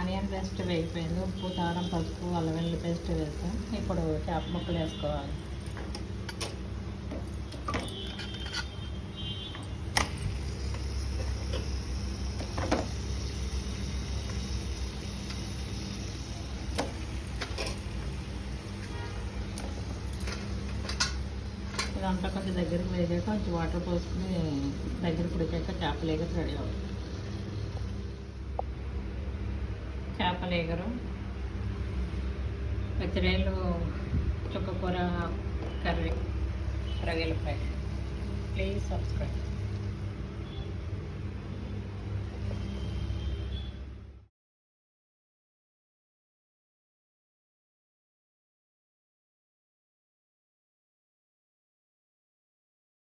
Onion paste వేగిపోయింది. ఉప్పు, కారం, పసుపు, అల్లం వెల్లుల్లి పేస్ట్ వేసాం. ఇప్పుడు చేప ముక్కలు వేసుకోవాలి. ఇదంతా కొంచెం దగ్గరికి వేగాక కొంచెం వాటర్ పోసుకుని దగ్గరికి ఉడికాక చేపలు ఎగరు రెడీ అవుతుంది. చేపలు ఎగరు, పచ్చిరేలు, చుక్కకూర కర్రీ, రొయ్యల ఫ్రై. Please subscribe.